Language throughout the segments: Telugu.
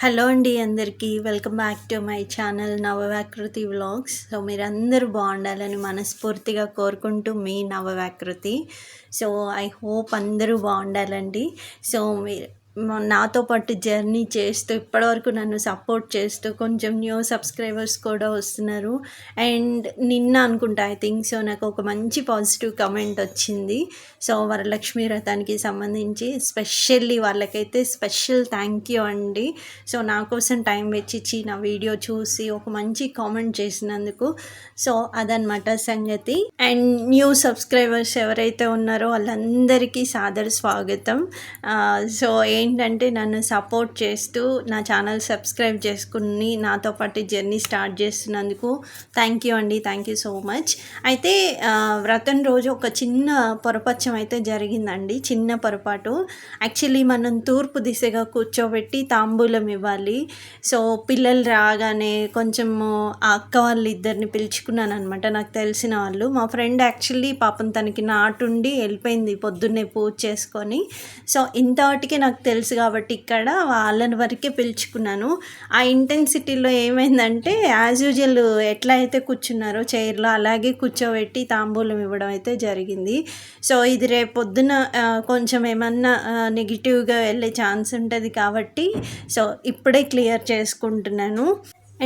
హలో అండి అందరికీ welcome back to my channel Navavyakruthi vlogs. So మీరందరూ బాగుండాలని మనస్ఫూర్తిగా కోరుకుంటూ మీ నవవ్యాకృతి. సో ఐ హోప్ అందరూ బాగుండాలండి. సో మీరు నాతో పాటు జర్నీ చేస్తూ ఇప్పటివరకు నన్ను సపోర్ట్ చేస్తూ కొంచెం న్యూ సబ్స్క్రైబర్స్ కూడా వస్తున్నారు. అండ్ నిన్న అనుకుంటా ఐ థింక్ సో నాకు ఒక మంచి పాజిటివ్ కమెంట్ వచ్చింది. సో వరలక్ష్మి వ్రతానికి సంబంధించి స్పెషల్లీ వాళ్ళకైతే స్పెషల్ థ్యాంక్ యూ అండి. సో నా కోసం టైం వెచ్చిచ్చి నా వీడియో చూసి ఒక మంచి కామెంట్ చేసినందుకు. సో అదనమాట సంగతి. అండ్ న్యూ సబ్స్క్రైబర్స్ ఎవరైతే ఉన్నారో వాళ్ళందరికీ సాదర స్వాగతం. సో ఏంటంటే నన్ను సపోర్ట్ చేస్తూ నా ఛానల్ సబ్స్క్రైబ్ చేసుకుని నాతో పాటు జర్నీ స్టార్ట్ చేస్తున్నందుకు థ్యాంక్ యూ అండి. Thank you so much. అయితే వ్రతం రోజు ఒక చిన్న పొరపచ్చం అయితే జరిగిందండి. చిన్న పొరపాటు. యాక్చువల్లీ మనం తూర్పు దిశగా కూర్చోబెట్టి తాంబూలం ఇవ్వాలి. సో పిల్లలు రాగానే కొంచెము ఆ అక్క వాళ్ళు ఇద్దరిని పిలుచుకున్నాను అనమాట, నాకు తెలిసిన వాళ్ళు. మా ఫ్రెండ్ యాక్చువల్లీ పాపం తనకి నాటుండి వెళ్ళిపోయింది పొద్దున్నే పూజ చేసుకొని. సో ఇంతటికి నాకు తెలుసు కాబట్టి ఇక్కడ వాళ్ళని వరకే పిలుచుకున్నాను. ఆ ఇంటెన్సిటీలో ఏమైందంటే యాజ్ యూజువల్ ఎట్లా అయితే కూర్చున్నారో చైర్లో అలాగే కూర్చోబెట్టి తాంబూలం ఇవ్వడం అయితే జరిగింది. సో ఇది రేపు పొద్దున కొంచెం ఏమన్నా నెగిటివ్గా వెళ్ళే ఛాన్స్ ఉంటుంది కాబట్టి సో ఇప్పుడే క్లియర్ చేసుకుంటున్నాను.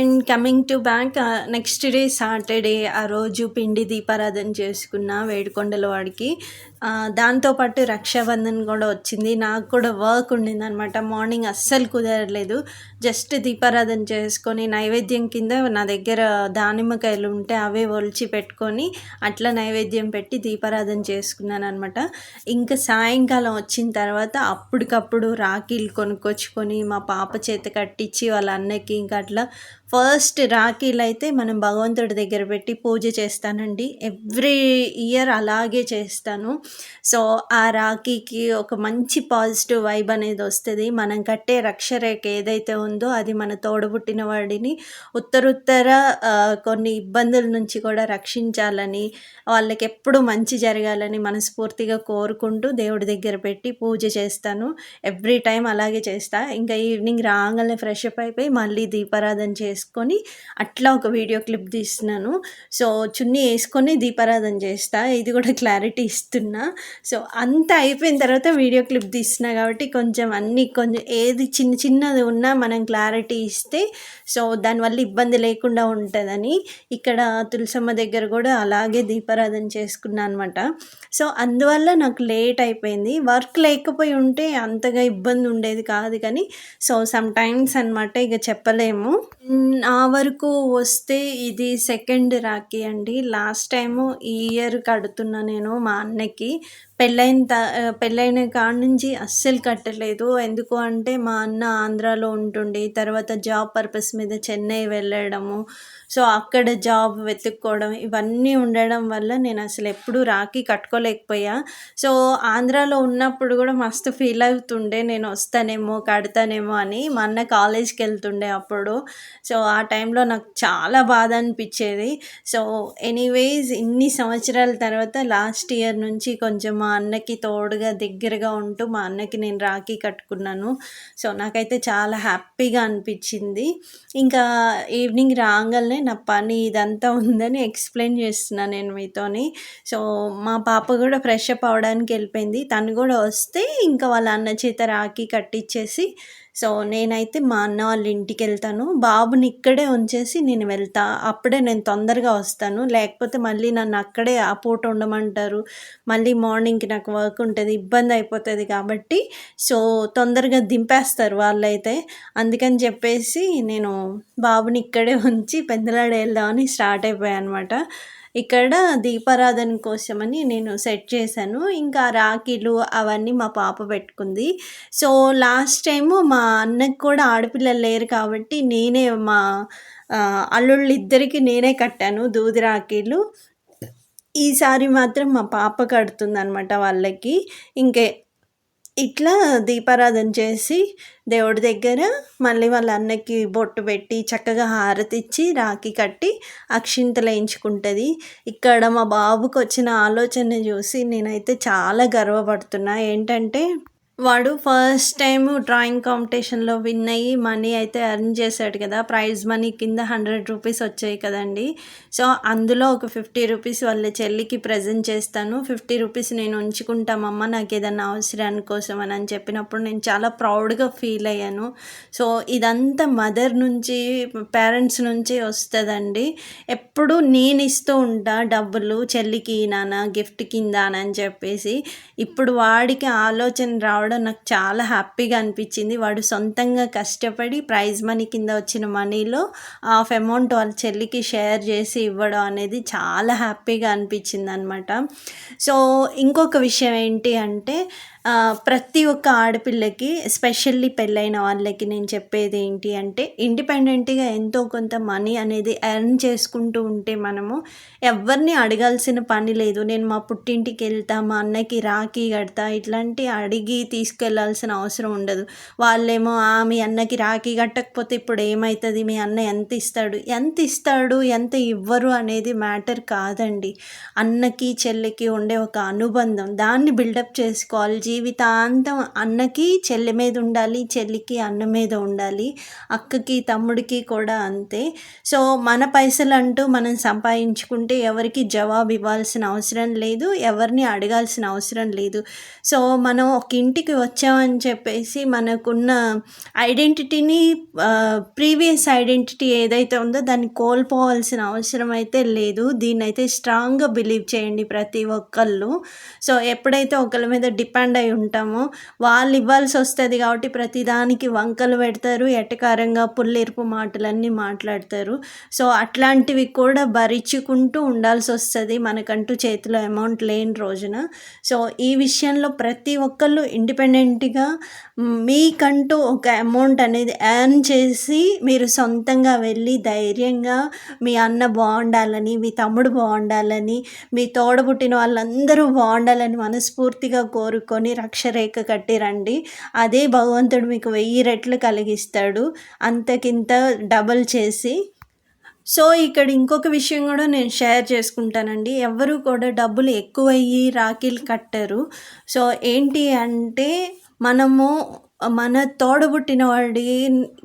And coming to back, next day Saturday ఆ రోజు పిండి దీపారాధన చేసుకున్న వేడుకొండల వాడికి. దాంతోపాటు రక్షాబంధన్ కూడా వచ్చింది. నాకు కూడా వర్క్ ఉండిందనమాట. మార్నింగ్ అస్సలు కుదరలేదు. జస్ట్ దీపారాధన చేసుకొని నైవేద్యం కింద నా దగ్గర దానిమ్మకాయలు ఉంటే అవే ఒలిచి పెట్టుకొని అట్లా నైవేద్యం పెట్టి దీపారాధన చేసుకున్నాను అనమాట. ఇంకా సాయంకాలం వచ్చిన తర్వాత అప్పటికప్పుడు రాఖీలు కొనుక్కొచ్చుకొని మా పాప చేత కట్టించి వాళ్ళ అన్నకి ఇంకా అట్లా ఫస్ట్ రాఖీలు అయితే మనం భగవంతుడి దగ్గర పెట్టి పూజ చేస్తానండి. ఎవ్రీ ఇయర్ అలాగే చేస్తాను. సో ఆ రాఖీకి ఒక మంచి పాజిటివ్ వైబ్ అనేది వస్తుంది. మనం కట్టే రక్షరేఖ ఏదైతే ఉందో అది మన తోడబుట్టిన వాడిని ఉత్తరుత్తర కొన్ని ఇబ్బందుల నుంచి కూడా రక్షించాలని, వాళ్ళకి ఎప్పుడు మంచి జరగాలని మనస్ఫూర్తిగా కోరుకుంటూ దేవుడి దగ్గర పెట్టి పూజ చేస్తాను. ఎవ్రీ టైం అలాగే చేస్తా. ఇంకా ఈవినింగ్ రాగానే ఫ్రెష్ అప్ అయిపోయి మళ్ళీ దీపారాధన చేసుకొని అట్లా ఒక వీడియో క్లిప్ తీస్తున్నాను. సో చున్నీ వేసుకొని దీపారాధన చేస్తా. ఇది కూడా క్లారిటీ ఇస్తున్నా. సో అంతా అయిపోయిన తర్వాత వీడియో క్లిప్ తీస్తున్నా కాబట్టి కొంచెం కొంచెం ఏది చిన్న చిన్నది ఉన్నా మనం క్లారిటీ ఇస్తే సో దానివల్ల ఇబ్బంది లేకుండా ఉంటుందని ఇక్కడ తులసమ్మ దగ్గర కూడా అలాగే దీపారాధన చేసుకున్నాను అనమాట. సో అందువల్ల నాకు లేట్ అయిపోయింది. వర్క్ లేకపోయి ఉంటే అంతగా ఇబ్బంది ఉండేది కాదు కానీ సో సమ్ టైమ్స్ అనమాట, ఇక చెప్పలేము. నా వరకు వస్తే ఇది సెకండ్ రాఖీ అండి. లాస్ట్ టైము ఈ ఇయర్ కడుతున్నా నేను మా అన్నకి. పెళ్ళైన కాడ నుంచి అస్సలు కట్టలేదు. ఎందుకు అంటే మా అన్న ఆంధ్రాలో ఉంటుండి తర్వాత జాబ్ పర్పస్ మీద చెన్నై వెళ్ళడము, సో అక్కడ జాబ్ వెతుక్కోవడం ఇవన్నీ ఉండడం వల్ల నేను అసలు ఎప్పుడూ రాఖీ కట్టుకోలేకపోయా. సో ఆంధ్రాలో ఉన్నప్పుడు కూడా మస్తు ఫీల్ అవుతుండే నేను వస్తానేమో కడతానేమో అని. మా అన్న కాలేజ్కి వెళ్తుండే అప్పుడు. సో ఆ టైంలో నాకు చాలా బాధ అనిపించేది. సో ఎనీవేస్ ఇన్ని సంవత్సరాల తర్వాత లాస్ట్ ఇయర్ నుంచి కొంచెం మా అన్నకి తోడుగా దగ్గరగా ఉంటూ మా అన్నకి నేను రాఖీ కట్టుకున్నాను. సో నాకైతే చాలా హ్యాపీగా అనిపించింది. ఇంకా ఈవినింగ్ రాగానే నా పని ఇదంతా ఉందని ఎక్స్ప్లెయిన్ చేస్తున్నాను నేను మీతోని. సో మా పాప కూడా ఫ్రెష్ అప్ అవడానికి వెళ్ళిపోయింది. తను కూడా వస్తే ఇంకా వాళ్ళ అన్న చేత రాఖీ కట్టించేసి సో నేనైతే మా అన్న వాళ్ళ ఇంటికి వెళ్తాను. బాబుని ఇక్కడే ఉంచేసి నేను వెళ్తా. అప్పుడే నేను తొందరగా వస్తాను. లేకపోతే మళ్ళీ నన్ను అక్కడే ఆ పూట ఉండమంటారు. మళ్ళీ మార్నింగ్కి నాకు వర్క్ ఉంటుంది, ఇబ్బంది అయిపోతుంది కాబట్టి సో తొందరగా దింపేస్తారు వాళ్ళైతే. అందుకని చెప్పేసి నేను బాబుని ఇక్కడే ఉంచి పెందలాడ వెళ్దామని స్టార్ట్ అయిపోయాను అనమాట. ఇక్కడ దీపారాధన కోసమని నేను సెట్ చేశాను. ఇంకా రాఖీలు అవన్నీ మా పాప పెట్టుకుంది. సో లాస్ట్ టైము మా అన్నకి కూడా ఆడపిల్లలు లేరు కాబట్టి నేనే మా అల్లుళ్ళు ఇద్దరికి నేనే కట్టాను దూది రాఖీలు. ఈసారి మాత్రం మా పాప కడుతుందనమాట వాళ్ళకి. ఇంకే ఇట్లా దీపారాధన చేసి దేవుడి దగ్గర మళ్ళీ వాళ్ళ అన్నకి బొట్టు పెట్టి చక్కగా హారతి ఇచ్చి రాఖీ కట్టి అక్షింతలు వేయించుకుంటుంది. ఇక్కడ మా బాబుకి వచ్చిన ఆలోచన చూసి నేనైతే చాలా గర్వపడుతున్నా. ఏంటంటే వాడు ఫస్ట్ టైము డ్రాయింగ్ కాంపిటీషన్‌లో విన్ అయ్యి మనీ అయితే ఎర్న్ చేశాడు కదా! ప్రైజ్ మనీ కింద రూ. 100 వచ్చాయి కదండీ! సో, అందులో ఒక రూ. 50 వాళ్ళ చెల్లికి ప్రెజెంట్ చేస్తాను. రూ. 50 నేను ఉంచుకుంటామమ్మ నాకేదన్నా అవసరాని కోసం అని చెప్పినప్పుడు నేను చాలా ప్రౌడ్‌గా ఫీల్ అయ్యాను. సో, ఇదంతా మదర్ నుంచి, పేరెంట్స్ నుంచి వస్తదండి. ఎప్పుడు నేను ఇస్తూ ఉంటా డబ్బులు చెల్లికి నాన్న గిఫ్ట్ కింద అని చెప్పేసి. ఇప్పుడు వాడికి ఆలోచన రావడం నాకు చాలా హ్యాపీగా అనిపించింది. వాడు సొంతంగా కష్టపడి ప్రైజ్ మనీ కింద వచ్చిన మనీలో హాఫ్ అమౌంట్ వాళ్ళ చెల్లికి షేర్ చేసి ఇవ్వడం అనేది చాలా హ్యాపీగా అనిపించిందనమాట. సో, ఇంకొక విషయం ఏంటి అంటే ప్రతి ఒక్క ఆడపిల్లకి ఎస్పెషల్లీ పెళ్ళైన వాళ్ళకి నేను చెప్పేది ఏంటి అంటే ఇండిపెండెంట్‌గా ఎంతో కొంత మనీ అనేది ఎర్న్ చేసుకుంటూ ఉంటే మనము ఎవ్వరిని అడగాల్సిన పని లేదు. నేను మా పుట్టింటికి వెళ్తా, మా అన్నకి రాఖీ కడతా ఇట్లాంటి అడిగి తీసుకెళ్ళాల్సిన అవసరం ఉండదు. వాళ్ళేమో మీ అన్నకి రాఖీ కట్టకపోతే ఇప్పుడు ఏమైతది? మీ అన్న ఎంత ఇస్తాడు? ఎంత ఇస్తాడు? ఎంత ఇవ్వరు అనేది మ్యాటర్ కాదండి. అన్నకి, చెల్లికి ఉండే ఒక అనుబంధం దాన్ని బిల్డప్ చేసుకోవాలి. జీవితాంతం అన్నకి చెల్లి మీద ఉండాలి, చెల్లికి అన్న మీద ఉండాలి, అక్కకి తమ్ముడికి కూడా అంతే. సో, మన పైసలంటూ మనం సంపాదించుకుంటే ఎవరికి జవాబు ఇవ్వాల్సిన అవసరం లేదు, ఎవరిని అడగాల్సిన అవసరం లేదు. సో, మనం ఒక ఇంటికి వచ్చామని చెప్పేసి మనకున్న ఐడెంటిటీని ప్రీవియస్ ఐడెంటిటీ ఏదైతే ఉందో దాన్ని కోల్పోవాల్సిన అవసరం అయితే లేదు. దీన్నైతే స్ట్రాంగ్‌గా బిలీవ్ చేయండి ప్రతి ఒక్కళ్ళు. సో, ఎప్పుడైతే ఒకళ్ళ మీద డిపెండ్ అయి ఉంటామో వాళ్ళు ఇవ్వాల్సి వస్తుంది కాబట్టి ప్రతిదానికి వంకలు పెడతారు, ఎటకారంగా పుల్లిరుపు మాటలన్నీ మాట్లాడతారు. సో, అట్లాంటివి కూడా భరించుకుంటూ ఉండాల్సి వస్తుంది మనకంటూ చేతిలో అమౌంట్ లేని రోజున. సో, ఈ విషయంలో ప్రతి ఒక్కళ్ళు ఇండిపెండెంట్‌గా మీకంటూ ఒక అమౌంట్ అనేది ఎర్న్ చేసి మీరు సొంతంగా వెళ్ళి ధైర్యంగా మీ అన్న బాగుండాలని, మీ తమ్ముడు బాగుండాలని, మీ తోడబుట్టిన వాళ్ళందరూ బాగుండాలని మనస్ఫూర్తిగా కోరుకొని రక్షరేఖ కట్టి రండి. అదే భగవంతుడు మీకు 1000 రెట్లు కలిగిస్తాడు, అంతకింత డబల్ చేసి. సో, ఇక్కడ ఇంకొక విషయం కూడా నేను షేర్ చేసుకుంటానండి. ఎవ్వరూ కూడా డబ్బులు ఎక్కువయ్యి రాఖీలు కట్టరు. సో, ఏంటి అంటే మనము మన తోడబుట్టిన వాడి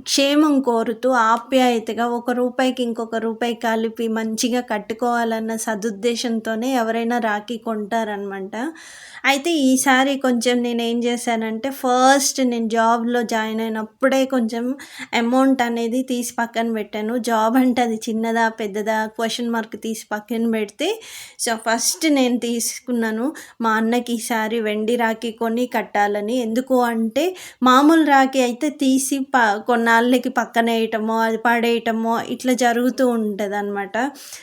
క్షేమం కోరుతూ ఆప్యాయతగా ఒక రూపాయికి ఇంకొక రూపాయి కలిపి మంచిగా కట్టుకోవాలన్న సదుద్దేశంతోనే ఎవరైనా రాఖీ కొంటారనమాట. అయితే ఈసారి కొంచెం నేనేం చేశానంటే ఫస్ట్ నేను జాబ్‌లో జాయిన్ అయినప్పుడే కొంచెం అమౌంట్ అనేది తీసి పక్కన పెట్టాను. జాబ్ అంటే అది చిన్నదా? పెద్దదా? క్వెషన్ మార్క్ తీసి పక్కన పెడితే సో, ఫస్ట్ నేను తీసుకున్నాను మా అన్నకి ఈసారి వెండి రాఖీ కొని కట్టాలని. ఎందుకు అంటే మామూలు రాఖీ అయితే తీసి కొన్నాళ్ళకి పక్కనేయటమో, అది పడేయటమో ఇట్లా జరుగుతూ ఉంటదనమాట.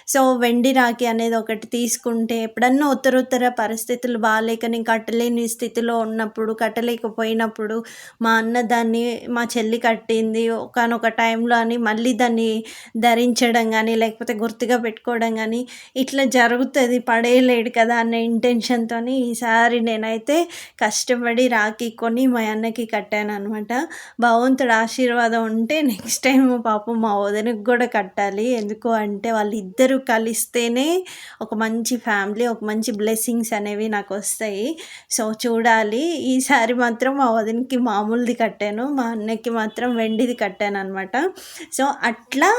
సో, వెండి రాఖీ అనేది ఒకటి తీసుకుంటే ఎప్పుడన్నా ఉత్తరోత్తర పరిస్థితులు బాలేక నేను కట్టలేని స్థితిలో ఉన్నప్పుడు, కట్టలేకపోయినప్పుడు మా అన్న దాన్ని మా చెల్లి కట్టింది ఒకానొక టైంలో అని మళ్ళీ దాన్ని ధరించడం కానీ, లేకపోతే గుర్తుగా పెట్టుకోవడం కానీ ఇట్లా జరుగుతుంది. పడేయలేడు కదా అన్న ఇంటెన్షన్‌తోని ఈసారి నేనైతే కష్టపడి రాఖీ కొని మా అన్నకి కట్టాననమాట. భగవంతుడి ఆశీర్వాదం ఉంటే నెక్స్ట్ టైం పాపం మా వదినకి కూడా కట్టాలి. ఎందుకు అంటే వాళ్ళిద్దరూ కలిస్తేనే ఒక మంచి ఫ్యామిలీ, ఒక మంచి బ్లెస్సింగ్స్ అనేవి నాకు వస్తాయి. సో, చూడాలి. ఈసారి మాత్రం మా వదినకి మామూలుది కట్టాను, మా అన్నకి మాత్రం వెండిది కట్టాననమాట. సో, అట్లా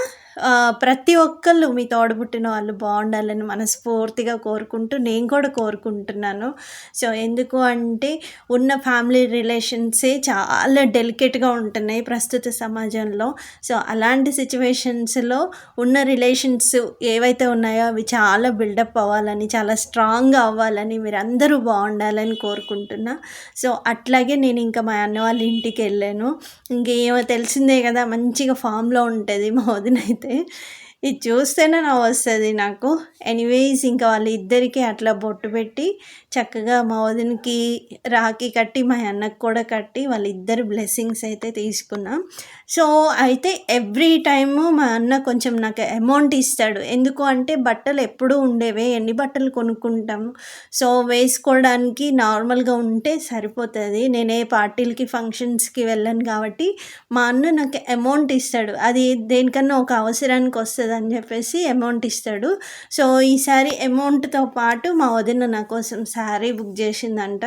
ప్రతి ఒక్కళ్ళు మీ తోడబుట్టిన వాళ్ళు బాగుండాలని మనస్ఫూర్తిగా కోరుకుంటూ నేను కూడా కోరుకుంటున్నాను. సో, ఎందుకు అంటే ఉన్న ఫ్యామిలీ రిలేషన్సే చాలా డెలికేట్‌గా ఉంటున్నాయి ప్రస్తుత సమాజంలో. సో, అలాంటి సిచ్యువేషన్స్‌లో ఉన్న రిలేషన్స్ ఏవైతే ఉన్నాయో అవి చాలా బిల్డప్ అవ్వాలని, చాలా స్ట్రాంగ్‌గా అవ్వాలని, మీరందరూ బాగుండాలని కోరుకుంటున్నా. సో, అట్లాగే నేను ఇంకా మా అన్న వాళ్ళ ఇంటికి వెళ్ళాను. ఇంకేమో తెలిసిందే కదా మంచిగా ఫామ్‌లో ఉంటుంది మా వదినైతే. ఇది చూస్తేనే నవ్వొస్తది నాకు. ఎనీవేస్ ఇంకా వాళ్ళిద్దరికీ అట్లా బొట్టు పెట్టి చక్కగా మా వదినకి రాఖీ కట్టి, మా అన్నకి కూడా కట్టి వాళ్ళిద్దరి బ్లెస్సింగ్స్ అయితే తీసుకున్నాం. సో, అయితే ఎవ్రీ టైము మా అన్న కొంచెం నాకు అమౌంట్ ఇస్తాడు. ఎందుకు అంటే బట్టలు ఎప్పుడూ ఉండేవే, ఎన్ని బట్టలు కొనుక్కుంటాము. సో, వేసుకోవడానికి నార్మల్‌గా ఉంటే సరిపోతుంది. నేను ఏ పార్టీలకి, ఫంక్షన్స్‌కి వెళ్ళను కాబట్టి మా అన్న నాకు అమౌంట్ ఇస్తాడు. అది దేనికన్నా ఒక అవసరానికి వస్తుంది వస్తదని చెప్పేసి అమౌంట్ ఇస్తాడు. సో, ఈసారి అమౌంట్‌తో పాటు మా వదిన నా కోసం శారీ బుక్ చేసిందంట.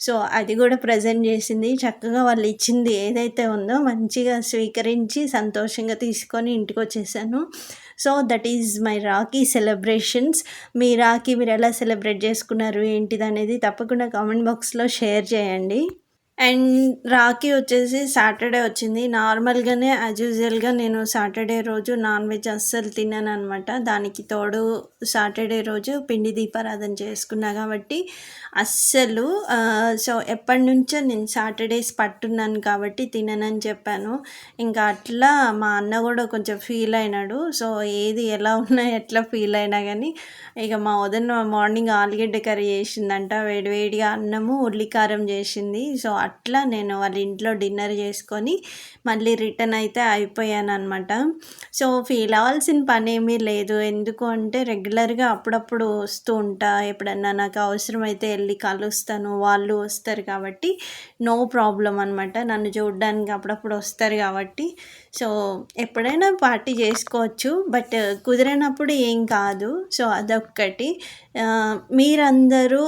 సో, అది కూడా ప్రెజెంట్ చేసింది. చక్కగా వాళ్ళు ఇచ్చింది ఏదైతే ఉందో మంచిగా స్వీకరించి సంతోషంగా తీసుకొని ఇంటికొచ్చేసాను. So, that is my Rakhi celebrations. మీ రాఖీ మీరెలా సెలబ్రేట్ చేసుకున్నారు ఏంటిదనేది తప్పకుండా కామెంట్ బాక్స్‌లో షేర్ చేయండి. అండ్ రాఖీ వచ్చేసి సాటర్డే వచ్చింది. నార్మల్‌గానే యాజ్ యూజువల్‌గా నేను సాటర్డే రోజు నాన్ వెజ్ అస్సలు తినననమాట. దానికి తోడు సాటర్డే రోజు పిండి దీపారాధన చేసుకున్నా కాబట్టి అస్సలు సో, ఎప్పటినుంచో నేను సాటర్డేస్ పట్టున్నాను కాబట్టి తిననని చెప్పాను. ఇంకా అట్లా మా అన్న కూడా కొంచెం ఫీల్ అయినాడు. సో, ఏది ఎలా ఉన్నా ఎట్లా ఫీల్ అయినా కానీ ఇక మా వదిన మార్నింగ్ ఆలుగడ్డ కర్రీ చేసిందంట. వేడివేడిగా అన్నము, ఉల్లికారం చేసింది. సో, అట్లా నేను వాళ్ళ ఇంట్లో డిన్నర్ చేసుకొని మళ్ళీ రిటర్న్ అయితే అయిపోయాననమాట. సో, ఫీల్ అవ్వాల్సిన పనేమీ లేదు. ఎందుకు అంటే రెగ్యులర్‌గా అప్పుడప్పుడు వస్తూ ఉంటా. ఎప్పుడన్నా నాకు అవసరమైతే వెళ్ళి కలుస్తాను. వాళ్ళు వస్తారు కాబట్టి నో ప్రాబ్లమ్ అనమాట. నన్ను చూడడానికి అప్పుడప్పుడు వస్తారు కాబట్టి సో, ఎప్పుడైనా పార్టీ చేసుకోవచ్చు. బట్ కుదిరినప్పుడు ఏం కాదు. సో, అదొక్కటి. మీరందరూ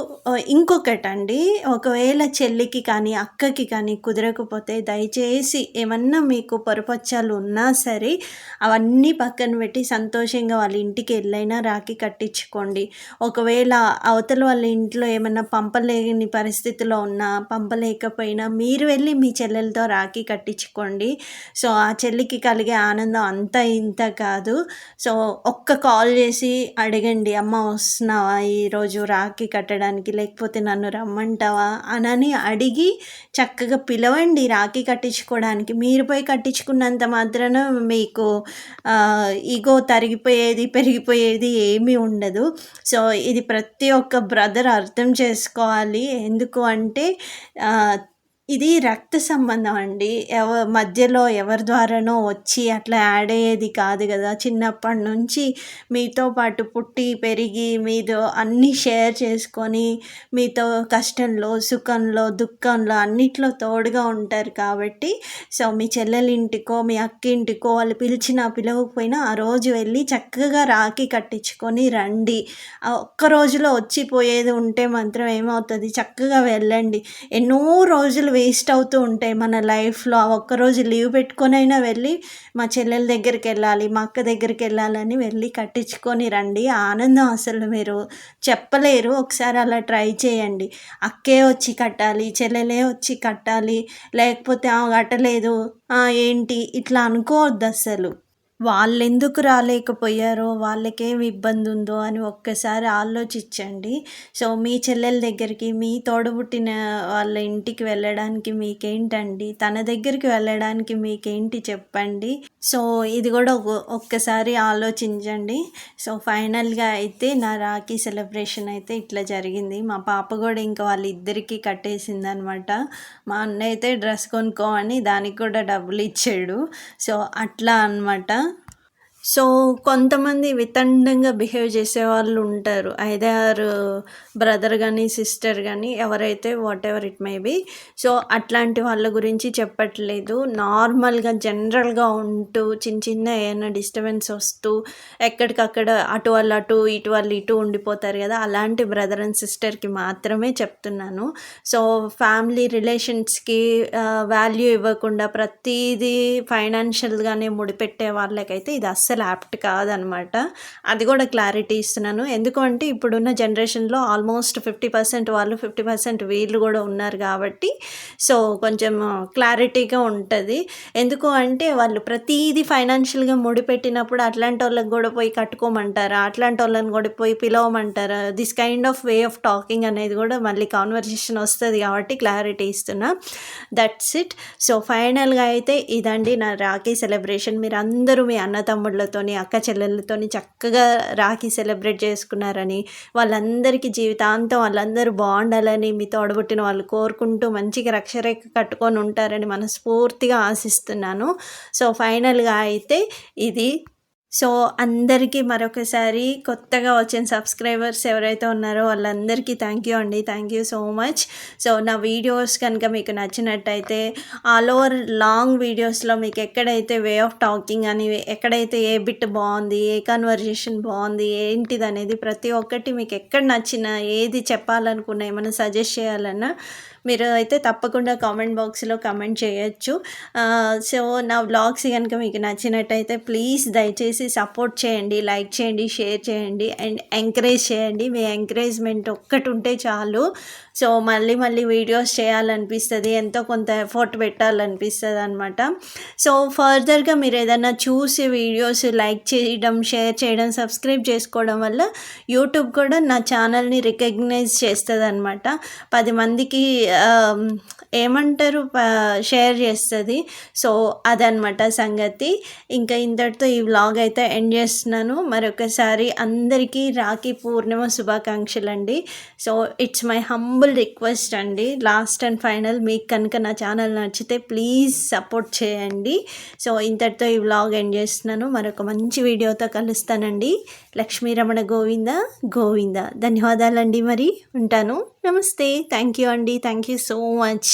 ఇంకొకటండి, ఒకవేళ చెల్లికి కానీ, అక్కకి కానీ కుదరకపోతే దయచేసి ఏమన్నా మీకు పొరపచ్చాలు ఉన్నా సరే అవన్నీ పక్కన పెట్టి సంతోషంగా వాళ్ళ ఇంటికి వెళ్ళైనా రాఖీ కట్టించుకోండి. ఒకవేళ అవతల వాళ్ళ ఇంట్లో ఏమన్నా పంపలేని పరిస్థితిలో ఉన్నా, పంపలేకపోయినా మీరు వెళ్ళి మీ చెల్లెలతో రాఖీ కట్టించుకోండి. సో, ఆ చెల్లికి కలిగే ఆనందం అంతా ఇంత కాదు. సో, ఒక్క కాల్ చేసి అడగండి, అమ్మ వస్తున్నావా ఈరోజు రాఖీ కట్టడానికి, లేకపోతే నన్ను రమ్మంటావా అనని అడిగి చక్కగా పిలవండి రాఖీ కట్టించుకోవడానికి. మీరు పోయి కట్టించుకున్నంత మాత్రాన మీకు ఈగో తరిగిపోయేది, పెరిగిపోయేది ఏమీ ఉండదు. సో, ఇది ప్రతి ఒక్క బ్రదర్ అర్థం చేసుకోవాలి. ఎందుకు అంటే ఇది రక్త సంబంధం అండి. మధ్యలో ఎవరి ద్వారానో వచ్చి అట్లా యాడ్ అయ్యేది కాదు కదా. చిన్నప్పటి నుంచి మీతో పాటు పుట్టి పెరిగి మీతో అన్నీ షేర్ చేసుకొని మీతో కష్టంలో, సుఖంలో, దుఃఖంలో అన్నిట్లో తోడుగా ఉంటారు కాబట్టి సో, మీ చెల్లెల ఇంటికో, మీ అక్క ఇంటికో వాళ్ళు పిలిచినా పిలవకపోయినా ఆ రోజు వెళ్ళి చక్కగా రాఖీ కట్టించుకొని రండి. ఒక్క రోజులో వచ్చిపోయేది ఉంటే మాత్రం ఏమవుతుంది, చక్కగా వెళ్ళండి. ఎన్నో రోజులు వేస్ట్ అవుతూ ఉంటాయి మన లైఫ్లో. ఆ ఒక్కరోజు లీవ్ పెట్టుకొనైనా వెళ్ళి మా చెల్లెల దగ్గరికి వెళ్ళాలి, మా అక్క దగ్గరికి వెళ్ళాలని వెళ్ళి కట్టించుకొని రండి. ఆ ఆనందం అసలు మీరు చెప్పలేరు. ఒకసారి అలా ట్రై చేయండి. అక్కే వచ్చి కట్టాలి, చెల్లెలే వచ్చి కట్టాలి, లేకపోతే కట్టలేదు ఏంటి ఇట్లా అనుకోవద్దు అసలు. వాళ్ళెందుకు రాలేకపోయారో, వాళ్ళకేం ఇబ్బంది ఉందో అని ఒక్కసారి ఆలోచించండి. సో, మీ చెల్లెల దగ్గరికి, మీ తోడబుట్టిన వాళ్ళ ఇంటికి వెళ్ళడానికి మీకేంటండి? తన దగ్గరికి వెళ్ళడానికి మీకేంటి చెప్పండి? సో, ఇది కూడా ఒక్కసారి ఆలోచించండి. సో, ఫైనల్‌గా అయితే నా రాఖీ సెలబ్రేషన్ అయితే ఇట్లా జరిగింది. మా పాప కూడా ఇంకా వాళ్ళిద్దరికీ కట్టేసిందనమాట. మా అన్నయ్య అయితే డ్రెస్ కొనుక్కో అని దానికి కూడా డబ్బులు ఇచ్చాడు. సో, అట్లా అనమాట. సో, కొంతమంది వితండంగా బిహేవ్ చేసేవాళ్ళు ఉంటారు. ఐదర్ బ్రదర్ కానీ, సిస్టర్ కానీ, ఎవరైతే whatever it may be. So, అట్లాంటి వాళ్ళ గురించి చెప్పట్లేదు. నార్మల్‌గా జనరల్‌గా ఉంటూ చిన్న చిన్న ఏమైనా డిస్టర్బెన్స్ వస్తూ ఎక్కడికక్కడ అటు వాళ్ళు అటు, ఇటు వాళ్ళు ఇటు ఉండిపోతారు కదా. అలాంటి బ్రదర్ అండ్ సిస్టర్కి మాత్రమే చెప్తున్నాను. సో, ఫ్యామిలీ రిలేషన్స్కి వాల్యూ ఇవ్వకుండా ప్రతీదీ ఫైనాన్షియల్‌గానే ముడిపెట్టే వాళ్ళకైతే ఇది అస్సలు యాప్ట్ కాదనమాట. అది కూడా క్లారిటీ ఇస్తున్నాను. ఎందుకు అంటే ఇప్పుడున్న జనరేషన్లో ఆల్మోస్ట్ 50% వాళ్ళు, 50% వీళ్ళు కూడా ఉన్నారు కాబట్టి సో, కొంచెం క్లారిటీగా ఉంటుంది. ఎందుకు అంటే వాళ్ళు ప్రతీది ఫైనాన్షియల్గా ముడిపెట్టినప్పుడు అట్లాంటి వాళ్ళకి కూడా పోయి కట్టుకోమంటారా, అట్లాంటి వాళ్ళని కూడా పోయి పిలవమంటారా, this kind of way of talking అనేది కూడా మళ్ళీ కాన్వర్జేషన్ వస్తుంది కాబట్టి క్లారిటీ ఇస్తున్నా. That's it. సో, ఫైనల్గా అయితే ఇదండి నా రాఖీ సెలబ్రేషన్. మీరు అందరూ మీ అన్న తమ్ముళ్ళతోని, అక్క చెల్లెళ్ళతోని చక్కగా రాఖీ సెలబ్రేట్ చేసుకున్నారని, వాళ్ళందరికీ జీవితాంతం వాళ్ళందరూ బాగుండాలని మీ తోడబుట్టిన వాళ్ళు కోరుకుంటూ మంచిగా రక్షరేఖ కట్టుకొని ఉంటారని మనస్ఫూర్తిగా ఆశిస్తున్నాను. సో, ఫైనల్గా అయితే ఇది సో, అందరికీ మరొకసారి కొత్తగా వచ్చిన సబ్స్క్రైబర్స్ ఎవరైతే ఉన్నారో వాళ్ళందరికీ థ్యాంక్ యూ అండి. Thank you so much. So, నా వీడియోస్ కనుక మీకు నచ్చినట్టయితే ఆల్ ఓవర్ లాంగ్ వీడియోస్‌లో మీకు ఎక్కడైతే వే ఆఫ్ టాకింగ్ అని, ఎక్కడైతే ఏ బిట్ బావుంది, ఏ కన్వర్జేషన్ బావుంది, ఏంటిదనేది ప్రతి ఒక్కటి మీకు ఎక్కడ నచ్చినా, ఏది చెప్పాలనుకున్నా, ఏమైనా సజెస్ట్ చేయాలన్నా మీరు అయితే తప్పకుండా కామెంట్ బాక్స్‌లో కామెంట్ చేయొచ్చు. సో, నా వ్లాగ్స్ గనుక మీకు నచ్చినట్టయితే ప్లీజ్ దయచేసి సపోర్ట్ చేయండి, లైక్ చేయండి, షేర్ చేయండి అండ్ ఎంకరేజ్ చేయండి. మీ ఎంకరేజ్‌మెంట్ ఒక్కటుంటే చాలు. సో, మళ్ళీ వీడియోస్ చేయాలనిపిస్తది. ఎంతో కొంత ఎఫర్ట్ పెట్టాలనిపిస్తదనమాట. సో, ఫర్దర్‌గా మీరేదన్నా చూసి వీడియోస్ లైక్ చేయడం, షేర్ చేయడం, సబ్స్క్రైబ్ చేసుకోవడం వల్ల యూట్యూబ్ కూడా నా ఛానల్‌ని రికగ్నైజ్ చేస్తదనమాట. 10 మందికి ఏమంటారు షేర్ చేస్తది. సో, అదనమాట సంగతి. ఇంకా ఇంతటితో ఈ వ్లాగ్ అయితే ఎండ్ చేస్తున్నాను. మరొకసారి అందరికీ రాఖీ పూర్ణిమ శుభాకాంక్షలండి. So, it's my humble request అండి. లాస్ట్ అండ్ ఫైనల్ మీకు కనుక నా ఛానల్ నచ్చితే ప్లీజ్ సపోర్ట్ చేయండి. సో, ఇంతటితో ఈ వ్లాగ్ ఎండ్ చేస్తున్నాను. మరొక మంచి వీడియోతో కలుస్తానండి. లక్ష్మీరమణ గోవింద గోవింద. ధన్యవాదాలండి. మరి ఉంటాను. నమస్తే. థ్యాంక్ యూ అండి. Thank you so much.